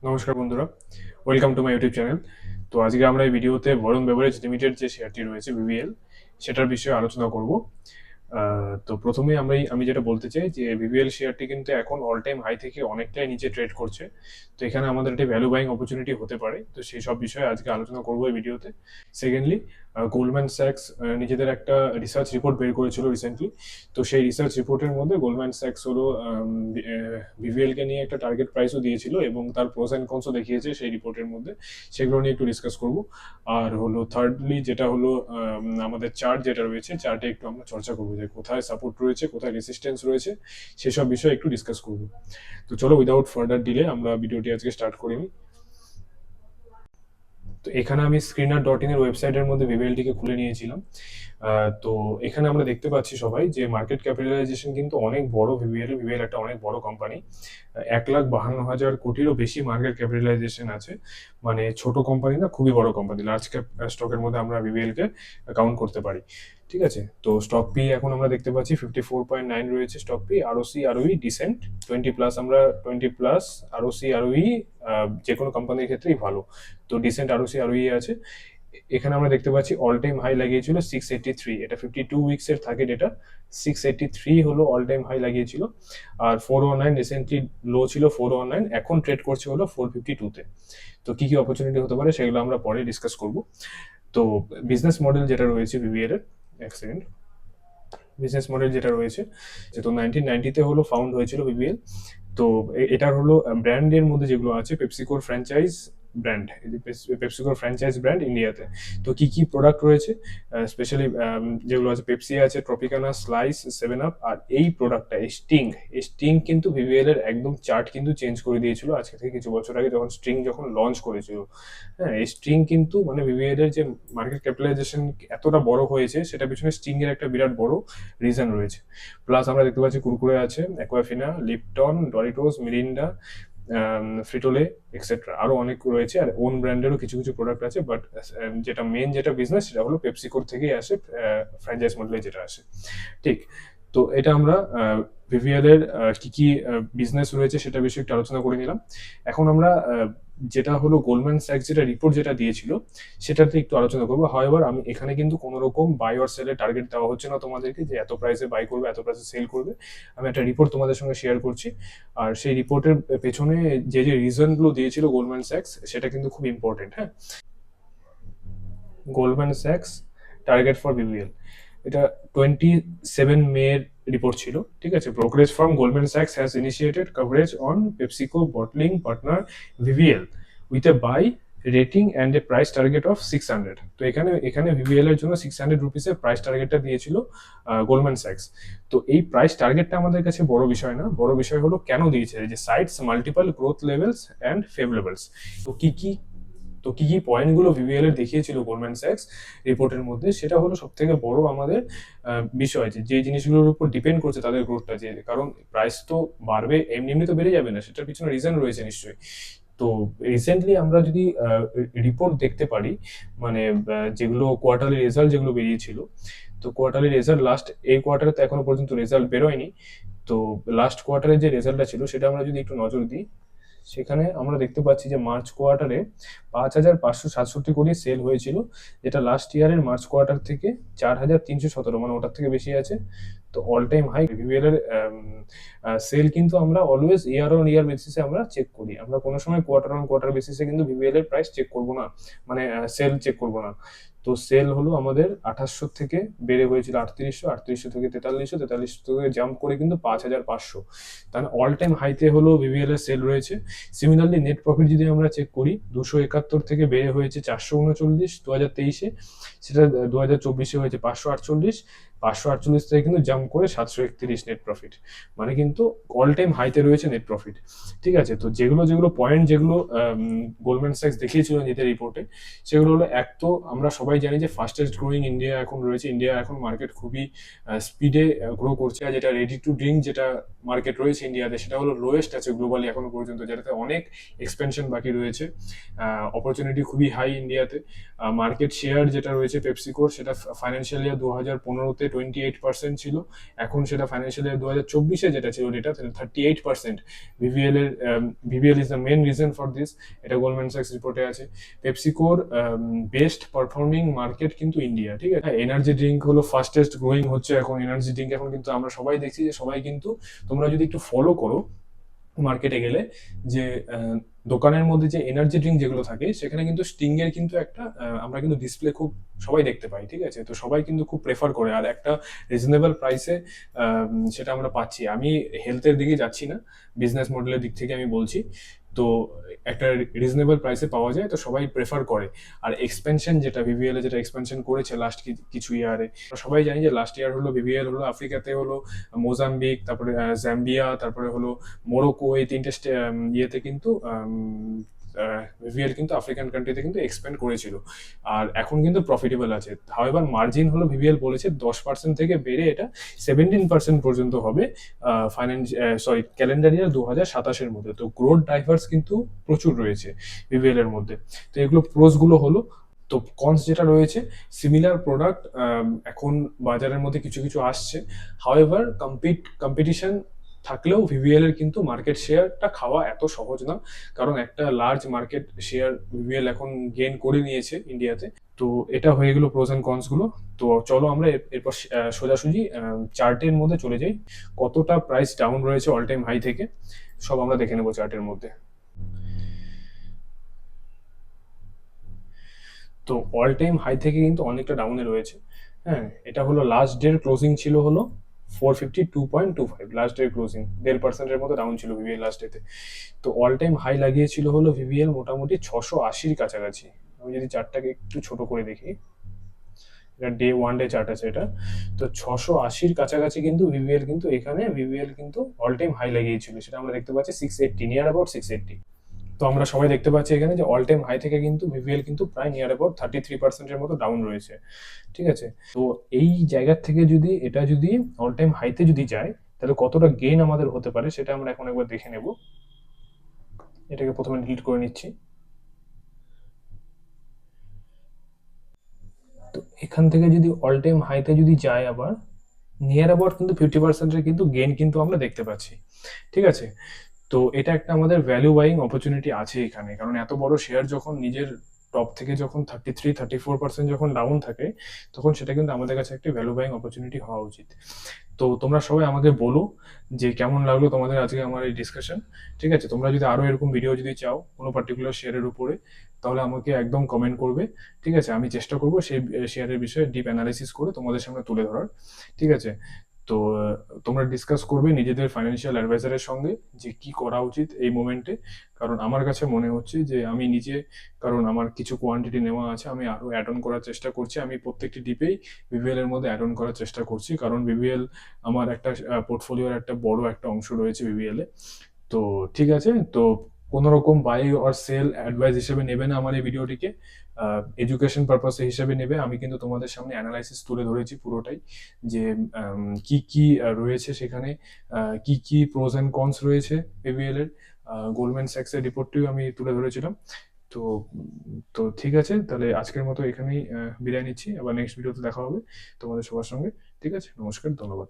নমস্কার বন্ধুরা, welcome to my YouTube channel. তো আজকে আমরা এই ভিডিওতে বরুণ বেভারেজ লিমিটেড যে শেয়ারটি রয়েছে বিবিএল, সেটার বিষয়ে আলোচনা করব। তো প্রথমে আমি যেটা বলতে চাই যে বিবিএল শেয়ারটি কিন্তু এখন অল টাইম হাই থেকে অনেকটাই নিচে ট্রেড করছে। তো এখানে আমাদের একটা ভ্যালু বাইং অপরচুনিটি হতে পারে, তো সেই সব বিষয়ে আজকে আলোচনা করবো এই ভিডিওতে। সেকেন্ডলি, গোল্ডম্যান স্যাক্স নিজেদের একটা রিসার্চ রিপোর্ট বের করেছিল রিসেন্টলি। তো সেই রিসার্চ রিপোর্টের মধ্যে গোল্ডম্যান স্যাক্স হলো বিভিএল কে নিয়ে একটা টার্গেট প্রাইসও দিয়েছিল এবং তার প্রোস অ্যান্ড কনসও দেখিয়েছে সেই রিপোর্টের মধ্যে। সেগুলো নিয়ে একটু ডিসকাস করব। আর হলো থার্ডলি যেটা হলো আমাদের চার্ট যেটা রয়েছে, চার্টে একটু আমরা চর্চা করবো যে কোথায় সাপোর্ট রয়েছে, কোথায় রেসিস্টেন্স রয়েছে, সেসব বিষয়ে একটু ডিসকাস করব। তো চলো, উইদাউট ফার্দার ডিলে আমরা ভিডিওটি আজকে স্টার্ট করি। তো এখানে আমি screener.in এর ওয়েবসাইটের মধ্যে ভিভিএলটিকে খুলে নিয়েছিলাম। তো এখানে আমরা দেখতে পাচ্ছি সবাই যে মার্কেট ক্যাপিটালাইজেশন কিন্তু অনেক বড়। ভিভিএল একটা অনেক বড় কোম্পানি। 1,52,000 কোটিরও বেশি মার্কেট ক্যাপিটালাইজেশন আছে। মানে ছোট কোম্পানি না, খুবই বড় কোম্পানি। লার্জ ক্যাপ স্টকের মধ্যে আমরা ভিভিএল কে কাউন্ট করতে পারি। ঠিক আছে, তো স্টক পি এখন আমরা দেখতে পাচ্ছি 54.9 রয়েছে stock P. ROC ROE decent 20+, আমরা 20+। আরওসি আরওই যে কোনো কোম্পানির ক্ষেত্রেই ভালো। তো ডিসেন্ট আরওসি আরওই আছে। এখানে আমরা দেখতে পাচ্ছি অল টাইম হাই লাগিয়েছিল 683, এটা 52 উইক্স এর থাকে ডেটা। 683 হলো অল টাইম হাই লাগিয়েছিল। আর 419 রিসেন্টলি লো ছিল 419, এখন ট্রেড করছে হলো 452 তে। তো কি কি অপরচুনিটি হতে পারে সেগুলো আমরা পরে ডিসকাস করব। তো বিজনেস মডেল যেটা রয়েছে বিবিএর এর, এক সেকেন্ড। বিজনেস মডেল যেটা রয়েছে, তো 1990-তে হলো ফাউন্ড হয়েছিল বিবিএল। তো এটার হলো ব্র্যান্ডের মধ্যে যেগুলো আছে, পেপসিকোর ফ্র্যাঞ্চাইজ ব্র্যান্ড, পেপসিকোর ফ্র্যাঞ্চাইজ ব্র্যান্ড ইন্ডিয়াতে। তো কি কি প্রোডাক্ট রয়েছে, স্পেশালি যেগুলো আছে, পেপসি আছে, ট্রপিকানা, স্লাইস, 7 আপ। আর এই প্রোডাক্টটা স্টিং কিন্তু ভিভিএল এর একদম চার্ট কিন্তু চেঞ্জ করে দিয়েছিল আজকে থেকে কিছু বছর আগে, যখন স্ট্রিং যখন লঞ্চ করেছিল। হ্যাঁ, এই স্ট্রিং কিন্তু মানে ভিভিএল এর যে মার্কেট ক্যাপিটালাইজেশন এতটা বড় হয়েছে, সেটা পিছনে স্ট্রিং এর একটা বিরাট বড় রিজন রয়েছে। প্লাস আমরা দেখতে পাচ্ছি কুরকুরে আছে, অ্যাকোয়াফিনা, লিপটন, ডরিটোস, মিরিন্ডা, ফ্রিটোলে, এক্সেট্রা। আরো অনেক রয়েছে, আর ওন ব্র্যান্ডেরও কিছু কিছু প্রোডাক্ট আছে। বাট যেটা মেন যেটা বিজনেস, সেটা হলো পেপসিকোর থেকেই আসে, ফ্র্যাঞ্চাইজ মডেলে যেটা আসে। ঠিক। তো এটা আমরা ভিভিএল এর কি কি বিজনেস রয়েছে সেটা বিষয়ে একটু আলোচনা করে নিলাম। এখন আমরা যেটা হলো গোল্ডম্যান স্যাক্স যেটা রিপোর্ট যেটা দিয়েছিল, সেটাতে একটু আলোচনা করবো। হাওয়েভার আমি এখানে কিন্তু কোনো রকম বাই অর সেলের টার্গেট দেওয়া হচ্ছে না তোমাদেরকে, যে এত প্রাইসে বাই করবে, এত প্রাইসে সেল করবে। আমি একটা রিপোর্ট তোমাদের সঙ্গে শেয়ার করছি। আর সেই রিপোর্টের পেছনে যে যে রিজনগুলো দিয়েছিল গোল্ডম্যান স্যাক্স, সেটা কিন্তু খুব ইম্পর্টেন্ট। হ্যাঁ, গোল্ডম্যান স্যাক্স টার্গেট ফর বিবিএল, এটা 27 মে এর রিপোর্ট ছিল। ঠিক আছে, ব্রোকারেজ ফার্ম গোল্ডম্যান স্যাক্স has initiated coverage on PepsiCo bottling partner VBL with a buy rating and a price target of 600। তো এখানে এখানে ভিভিএল এর জন্য 600 রুপিসের প্রাইস টার্গেটটা দিয়েছিল গোল্ডম্যান স্যাক্স। তো এই প্রাইস টার্গেটটা আমাদের কাছে বড় বিষয় না, বড় বিষয় হলো কেন দিয়েছে, যে cites multiple growth levels and favourables. তো কি কি পয়েন্টগুলো ভিভিএল এর দেখিয়েছিল গোল্ডম্যান স্যাক্স রিপোর্টের মধ্যে, সেটা হলো সব থেকে বড় আমাদের বিষয়, যে যে জিনিসগুলোর উপর ডিপেন্ড করছে তাদের গ্রোথটা। যে কারণ প্রাইস তো বাড়বে, এমনি এমনি তো বেড়ে যাবে না, সেটার পিছনে রিজন রয়েছে নিশ্চয়ই। তো রিসেন্টলি আমরা যদি রিপোর্ট দেখতে পারি, মানে যেগুলো কোয়ার্টারলি রেজাল্ট যেগুলো বেরিয়েছিল, তো কোয়ার্টারলি রেজাল্ট লাস্ট এই কোয়ার্টারে তো এখনো পর্যন্ত রেজাল্ট বেরোয়নি। তো লাস্ট কোয়ার্টারের যে রেজাল্টটা ছিল, সেটা আমরা যদি একটু নজর দিই, সেখানে আমরা দেখতে পাচ্ছি যে মার্চ কোয়ার্টারে 5,567 কোটি সেল হয়েছিল, যেটা লাস্ট ইয়ারের মার্চ কোয়ার্টার থেকে 4,317, মানে ওটার থেকে বেশি আছে। তো অল টাইম হাই ভিভিএল এর সেল কিন্তু আমরা অলওয়েজ ইয়ার অন ইয়ার বেসিসে আমরা চেক করি, আমরা কোনো সময় কোয়ার্টার অন কোয়ার্টার বেসিসে কিন্তু ভিভিএল এর প্রাইস চেক করবো না, মানে সেল চেক করবো না। তো সেল হলো আমাদের 2800 থেকে বেড়ে হয়েছিল 3800, 3800 থেকে 4300, 4300 থেকে জাম্প করে কিন্তু 5,500। তাহলে অল টাইম হাইতে হলো ভিভিএল এর সেল রয়েছে। সিমিলারলি নেট প্রফিট যদি আমরা চেক করি, 271 থেকে বেড়ে হয়েছে 439 2023-এ, সেটা 2024-এ হয়েছে 548, 548 থেকে কিন্তু জাম্প করে 731 নেট প্রফিট, মানে কিন্তু অল টাইম হাইতে রয়েছে নেট প্রফিট। ঠিক আছে, তো যেগুলো যেগুলো পয়েন্ট যেগুলো গোল্ডম্যান স্যাক্স দেখিয়েছিল নিজেদের রিপোর্টে, সেগুলো হলো, এক তো আমরা সবাই জানি যে ফাস্টেস্ট গ্রোয়িং ইন্ডিয়া এখন রয়েছে, ইন্ডিয়া এখন মার্কেট খুবই স্পিডে গ্রো করছে। আর যেটা রেডি টু ড্রিঙ্ক যেটা মার্কেট রয়েছে ইন্ডিয়াতে, সেটা হলো লোয়েস্ট আছে গ্লোবালি এখনো পর্যন্ত, যেটাতে অনেক এক্সপেনশন বাকি রয়েছে। অপরচুনিটি খুবই হাই ইন্ডিয়াতে। মার্কেট শেয়ার যেটা রয়েছে পেপসিকোর, সেটা ফাইন্যান্সিয়াল ইয়ার 2015-তে 2020-তে 28% ছিল, এখন সেটা ফাইন্যান্সিয়াল ইয়ার 2024-এ যেটা ছিল data 38%। VBL is the main reason for this, এটা গোল্ডম্যান স্যাক্স রিপোর্টে আছে। পেপসিকোর বেস্ট পারফর্মিং মার্কেট কিন্তু ইন্ডিয়া, ঠিক আছে। এনার্জি ড্রিঙ্ক হলো ফাস্টেস্ট গ্রোয়িং হচ্ছে এখন এনার্জি ড্রিঙ্ক, এখন কিন্তু আমরা সবাই দেখছি যে সবাই কিন্তু, তোমরা যদি একটু ফলো করো মার্কেটে গেলে, যে দোকানের মধ্যে যে এনার্জি ড্রিঙ্ক যেগুলো থাকে সেখানে কিন্তু স্টিং এর কিন্তু একটা আমরা কিন্তু ডিসপ্লে খুব সবাই দেখতে পাই, ঠিক আছে। তো সবাই কিন্তু খুব প্রেফার করে, আর একটা রিজনেবল প্রাইসে সেটা আমরা পাচ্ছি। আমি হেলথের দিকে যাচ্ছি না, বিজনেস মডেলের দিক থেকে আমি বলছি। তো একটা রিজনেবল প্রাইসে পাওয়া যায়, তো সবাই প্রেফার করে। আর এক্সপেনশন যেটা ভিভিএল এ যেটা এক্সপেনশন করেছে লাস্ট কিছু ইয়ারে, সবাই জানি যে লাস্ট ইয়ার হলো ভিভিএল হলো আফ্রিকাতে হলো মোজাম্বিক, তারপরে জাম্বিয়া, তারপরে হলো মোরোকো, এই তিনটে ইয়েতে কিন্তু ভিভিএল কিন্তু আফ্রিকান কান্ট্রিতে কিন্তু এক্সপেন্ড করেছিল, আর এখন কিন্তু প্রফিটেবল আছে। হাওয়েভার মার্জিন হলো ভিভিএল বলেছে 10% থেকে বেড়ে এটা 17% পর্যন্ত হবে ক্যালেন্ডার ইয়ার 2027-এর মধ্যে। তো গ্রোথ ড্রাইভার্স কিন্তু প্রচুর রয়েছে ভিভিএল এর মধ্যে। তো এগুলো প্রোস গুলো হলো। তো কনস যেটা রয়েছে, সিমিলার প্রোডাক্ট এখন বাজারের মধ্যে কিছু কিছু আসছে, হাওয়েভার কম্পিটিশন থাকলেও ভিভিএল এর কিন্তু মার্কেট শেয়ারটা খাওয়া এত সহজ না, কারণ একটা লার্জ মার্কেট শেয়ার ভিভিএল এখন গেইন করে নিয়েছে ইন্ডিয়াতে। তো এটা হয়ে গেল প্রোস এন্ড কনস গুলো। তো চলো আমরা এরপর সোজাসুজি চার্টের মধ্যে চলে যাই, কতটা প্রাইস ডাউন রয়েছে অল টাইম হাই থেকে সব আমরা দেখে নেবো চার্টের মধ্যে। তো অল টাইম হাই থেকে কিন্তু অনেকটা ডাউনে রয়েছে। হ্যাঁ, এটা হলো লাস্ট ডের ক্লোজিং ছিল হলো 452.25, লাস্ট ডের ক্লোজিং 1.5%-এর মতো ডাউন ছিল ভিভিএল লাস্ট ডেতে। তো অল টাইম হাই লাগিয়েছিল হলো ভিভিএল মোটামুটি 680-র কাছাকাছি। আমি যদি চার্টটাকে একটু ছোট করে দেখি, এটা ডে 1 ডে চার্ট আছে এটা। তো 680-র কাছাকাছি কিন্তু ভিভিএল কিন্তু অল টাইম হাই লাগিয়েছিল, সেটা আমরা দেখতে পাচ্ছি 680, নিয়ার অ্যাবাউট 680। তো আমরা সবাই দেখতে পাচ্ছি এখানে যে অল টাইম হাই থেকে কিন্তু ভিভিএল কিন্তু প্রায় নিয়ার অ্যাবাউট 33%-এর মতো ডাউন রয়েছে, ঠিক আছে। তো এই জায়গা থেকে এটা যদি অল টাইম হাইতে যদি যায়, তাহলে কতটা গেইন আমাদের হতে পারে সেটা আমরা এখন একবার দেখে নেব। এটাকে প্রথমে ডিলিট করে নিচ্ছি। তো এখান থেকে যদি অল টাইম হাইতে যদি যায় আবার, নিয়ার অ্যাবাউট কিন্তু 50%-এর কিন্তু গেইন কিন্তু আমরা দেখতে পাচ্ছি, ঠিক আছে। তো এটা একটা আমাদের ভ্যালু বাইং অপরচুনিটি আছে এখানে, কারণ এত বড় শেয়ার যখন নিজের টপ থেকে যখন 33-34% যখন ডাউন থাকে, তখন সেটা কিন্তু আমাদের কাছে একটা ভ্যালু বাইং অপরচুনিটি হওয়া উচিত। তো তোমরা সবাই আমাকে বলো যে কেমন লাগলো তোমাদের আজকে আমার এই ডিসকাশন, ঠিক আছে। তোমরা যদি আরো এরকম ভিডিও যদি চাও কোনো পার্টিকুলার শেয়ারের উপরে, তাহলে আমাকে একদম কমেন্ট করবে, ঠিক আছে। আমি চেষ্টা করবো সেই শেয়ারের বিষয়ে ডিপ অ্যানালাইসিস করে তোমাদের সামনে তুলে ধরার, ঠিক আছে। তো তোমরা ডিসকাস করবে নিজেদের ফাইন্যান্সিয়াল অ্যাডভাইজারের সঙ্গে যে কি করা উচিত এই মোমেন্টে, কারণ আমার কাছে মনে হচ্ছে যে আমি নিজে, কারণ আমার কিছু কোয়ান্টিটি নেওয়া আছে, আমি আরো অ্যাড অন করার চেষ্টা করছি। আমি প্রত্যেকটি ডিপেই ভিভিএল এর মধ্যে অ্যাড অন করার চেষ্টা করছি, কারণ ভিভিএল আমার একটা পোর্টফোলিওর একটা বড় একটা অংশ রয়েছে ভিভিএল এ। তো ঠিক আছে, তো কোনো রকম বাই অর সেল অ্যাডভাইস হিসেবে নেবে না আমার এই ভিডিওটিকে, এডুকেশন পারপাসে হিসেবে নেবে। আমি কিন্তু তোমাদের সামনে অ্যানালাইসিস তুলে ধরেছি পুরোটাই, যে কি কি রয়েছে সেখানে, কি কি প্রোস এন্ড কনস রয়েছে ভিভিএল এর। গোল্ডম্যান স্যাক্সের রিপোর্টটিও আমি তুলে ধরেছিলাম। তো তো ঠিক আছে, তাহলে আজকের মতো এখানেই বিদায় নিচ্ছি, আবার নেক্সট ভিডিওতে দেখা হবে তোমাদের সবার সঙ্গে, ঠিক আছে। নমস্কার, ধন্যবাদ।